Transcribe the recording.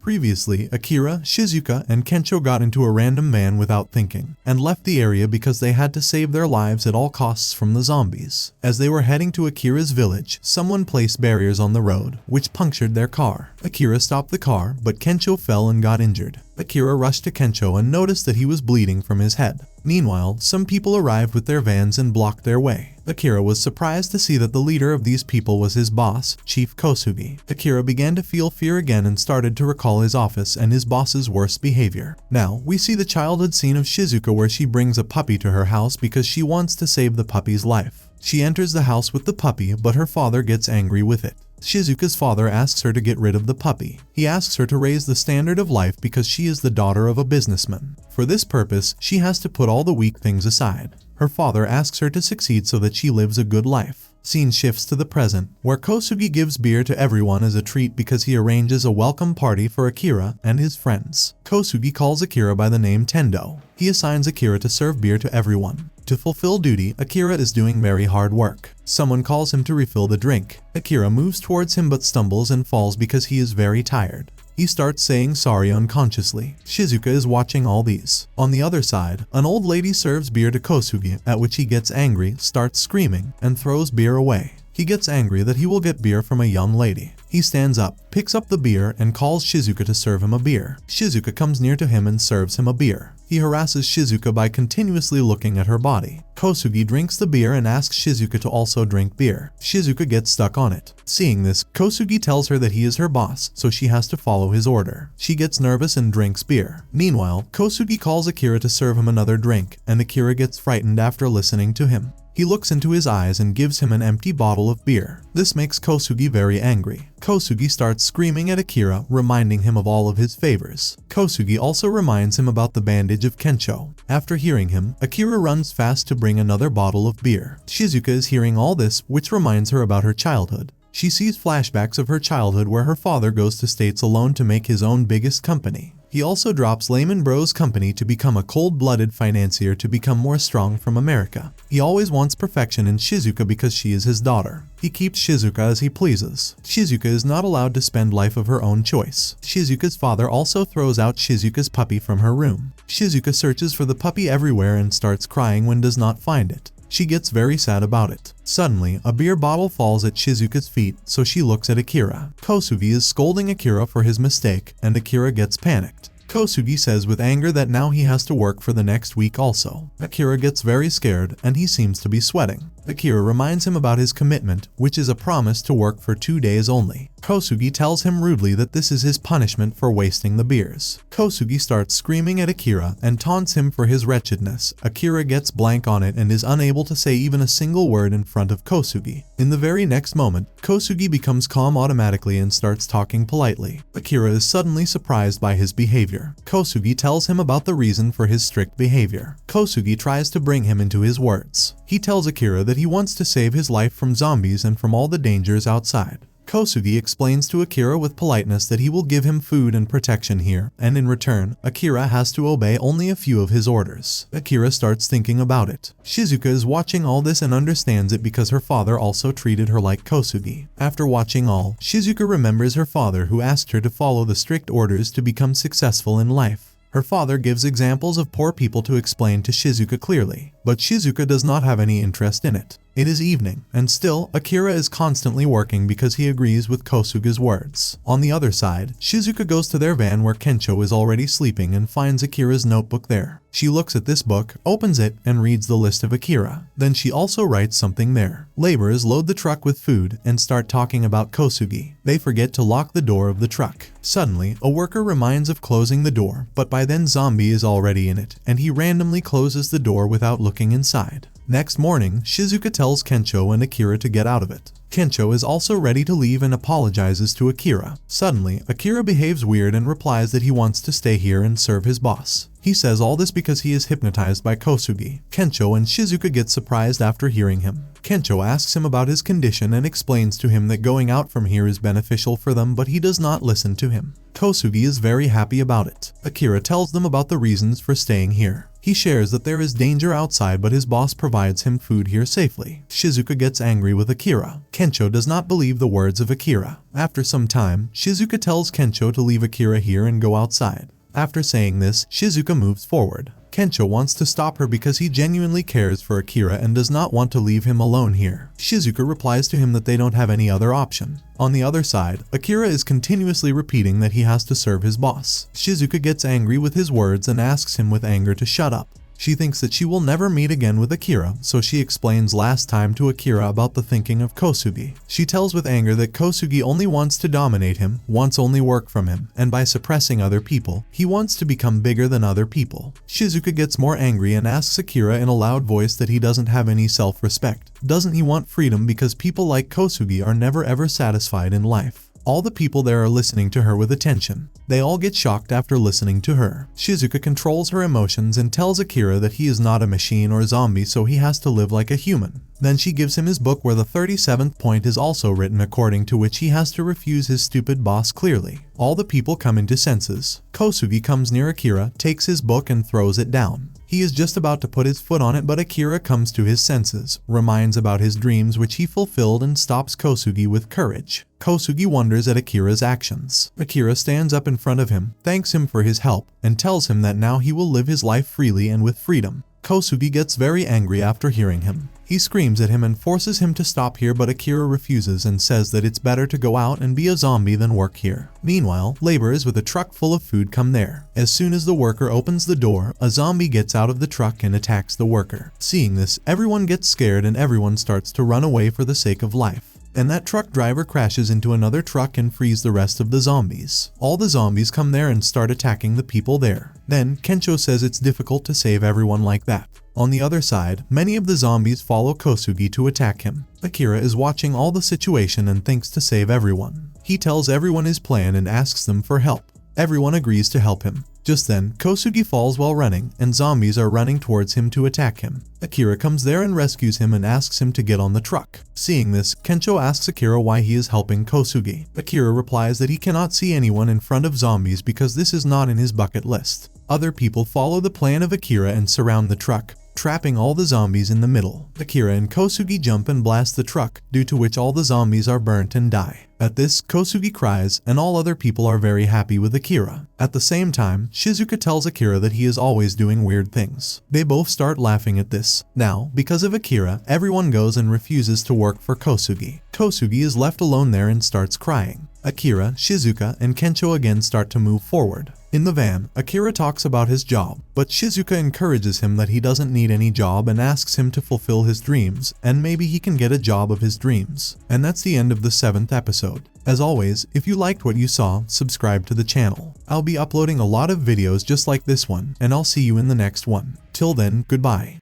Previously, Akira, Shizuka, and Kensho got into a random van without thinking, and left the area because they had to save their lives at all costs from the zombies. As they were heading to Akira's village, someone placed barriers on the road, which punctured their car. Akira stopped the car, but Kensho fell and got injured. Akira rushed to Kensho and noticed that he was bleeding from his head. Meanwhile, some people arrived with their vans and blocked their way. Akira was surprised to see that the leader of these people was his boss, Chief Kosugi. Akira began to feel fear again and started to recall his office and his boss's worst behavior. Now, we see the childhood scene of Shizuka where she brings a puppy to her house because she wants to save the puppy's life. She enters the house with the puppy, but her father gets angry with it. Shizuka's father asks her to get rid of the puppy. He asks her to raise the standard of life because she is the daughter of a businessman. For this purpose, she has to put all the weak things aside. Her father asks her to succeed so that she lives a good life. Scene shifts to the present, where Kosugi gives beer to everyone as a treat because he arranges a welcome party for Akira and his friends. Kosugi calls Akira by the name Tendo. He assigns Akira to serve beer to everyone. To fulfill duty, Akira is doing very hard work. Someone calls him to refill the drink. Akira moves towards him but stumbles and falls because he is very tired. He starts saying sorry unconsciously. Shizuka is watching all these. On the other side, an old lady serves beer to Kosugi, at which he gets angry, starts screaming, and throws beer away. He gets angry that he will get beer from a young lady. He stands up, picks up the beer, and calls Shizuka to serve him a beer. Shizuka comes near to him and serves him a beer. He harasses Shizuka by continuously looking at her body. Kosugi drinks the beer and asks Shizuka to also drink beer. Shizuka gets stuck on it. Seeing this, Kosugi tells her that he is her boss, so she has to follow his order. She gets nervous and drinks beer. Meanwhile, Kosugi calls Akira to serve him another drink, and Akira gets frightened after listening to him. He looks into his eyes and gives him an empty bottle of beer. This makes Kosugi very angry. Kosugi starts screaming at Akira, reminding him of all of his favors. Kosugi also reminds him about the bandage of Kensho. After hearing him, Akira runs fast to bring another bottle of beer. Shizuka is hearing all this, which reminds her about her childhood. She sees flashbacks of her childhood where her father goes to states alone to make his own biggest company. He also drops Lehman Bros company to become a cold-blooded financier to become more strong from America. He always wants perfection in Shizuka because she is his daughter. He keeps Shizuka as he pleases. Shizuka is not allowed to spend life of her own choice. Shizuka's father also throws out Shizuka's puppy from her room. Shizuka searches for the puppy everywhere and starts crying when does not find it. She gets very sad about it. Suddenly, a beer bottle falls at Shizuka's feet, so she looks at Akira. Kosugi is scolding Akira for his mistake, and Akira gets panicked. Kosugi says with anger that now he has to work for the next week also. Akira gets very scared, and he seems to be sweating. Akira reminds him about his commitment, which is a promise to work for 2 days only. Kosugi tells him rudely that this is his punishment for wasting the beers. Kosugi starts screaming at Akira and taunts him for his wretchedness. Akira gets blank on it and is unable to say even a single word in front of Kosugi. In the very next moment, Kosugi becomes calm automatically and starts talking politely. Akira is suddenly surprised by his behavior. Kosugi tells him about the reason for his strict behavior. Kosugi tries to bring him into his words. He tells Akira that he wants to save his life from zombies and from all the dangers outside. Kosugi explains to Akira with politeness that he will give him food and protection here, and in return, Akira has to obey only a few of his orders. Akira starts thinking about it. Shizuka is watching all this and understands it because her father also treated her like Kosugi. After watching all, Shizuka remembers her father who asked her to follow the strict orders to become successful in life. Her father gives examples of poor people to explain to Shizuka clearly, but Shizuka does not have any interest in it. It is evening, and still, Akira is constantly working because he agrees with Kosugi's words. On the other side, Shizuka goes to their van where Kensho is already sleeping and finds Akira's notebook there. She looks at this book, opens it, and reads the list of Akira. Then she also writes something there. Laborers load the truck with food and start talking about Kosugi. They forget to lock the door of the truck. Suddenly, a worker reminds of closing the door, but by then Zombie is already in it, and he randomly closes the door without looking inside. Next morning, Shizuka tells Kensho and Akira to get out of it. Kensho is also ready to leave and apologizes to Akira. Suddenly, Akira behaves weird and replies that he wants to stay here and serve his boss. He says all this because he is hypnotized by Kosugi. Kensho and Shizuka get surprised after hearing him. Kensho asks him about his condition and explains to him that going out from here is beneficial for them, but he does not listen to him. Kosugi is very happy about it. Akira tells them about the reasons for staying here. He shares that there is danger outside, but his boss provides him food here safely. Shizuka gets angry with Akira. Kensho does not believe the words of Akira. After some time, Shizuka tells Kensho to leave Akira here and go outside. After saying this, Shizuka moves forward. Kensho wants to stop her because he genuinely cares for Akira and does not want to leave him alone here. Shizuka replies to him that they don't have any other option. On the other side, Akira is continuously repeating that he has to serve his boss. Shizuka gets angry with his words and asks him with anger to shut up. She thinks that she will never meet again with Akira, so she explains last time to Akira about the thinking of Kosugi. She tells with anger that Kosugi only wants to dominate him, wants only work from him, and by suppressing other people, he wants to become bigger than other people. Shizuka gets more angry and asks Akira in a loud voice that he doesn't have any self-respect. Doesn't he want freedom because people like Kosugi are never ever satisfied in life? All the people there are listening to her with attention. They all get shocked after listening to her. Shizuka controls her emotions and tells Akira that he is not a machine or zombie, so he has to live like a human. Then she gives him his book where the 37th point is also written, according to which he has to refuse his stupid boss clearly. All the people come into senses. Kosugi comes near Akira, takes his book and throws it down. He is just about to put his foot on it, but Akira comes to his senses, reminds about his dreams which he fulfilled, and stops Kosugi with courage. Kosugi wonders at Akira's actions. Akira stands up in front of him, thanks him for his help, and tells him that now he will live his life freely and with freedom. Kosugi gets very angry after hearing him. He screams at him and forces him to stop here, but Akira refuses and says that it's better to go out and be a zombie than work here. Meanwhile, laborers with a truck full of food come there. As soon as the worker opens the door, a zombie gets out of the truck and attacks the worker. Seeing this, everyone gets scared and everyone starts to run away for the sake of life. And that truck driver crashes into another truck and frees the rest of the zombies. All the zombies come there and start attacking the people there. Then, Kensho says it's difficult to save everyone like that. On the other side, many of the zombies follow Kosugi to attack him. Akira is watching all the situation and thinks to save everyone. He tells everyone his plan and asks them for help. Everyone agrees to help him. Just then, Kosugi falls while running, and zombies are running towards him to attack him. Akira comes there and rescues him and asks him to get on the truck. Seeing this, Kensho asks Akira why he is helping Kosugi. Akira replies that he cannot see anyone in front of zombies because this is not in his bucket list. Other people follow the plan of Akira and surround the truck, trapping all the zombies in the middle. Akira and Kosugi jump and blast the truck, due to which all the zombies are burnt and die. At this, Kosugi cries, and all other people are very happy with Akira. At the same time, Shizuka tells Akira that he is always doing weird things. They both start laughing at this. Now, because of Akira, everyone goes and refuses to work for Kosugi. Kosugi is left alone there and starts crying. Akira, Shizuka, and Kensho again start to move forward. In the van, Akira talks about his job, but Shizuka encourages him that he doesn't need any job and asks him to fulfill his dreams, and maybe he can get a job of his dreams. And that's the end of the 7th episode. As always, if you liked what you saw, subscribe to the channel. I'll be uploading a lot of videos just like this one, and I'll see you in the next one. Till then, goodbye.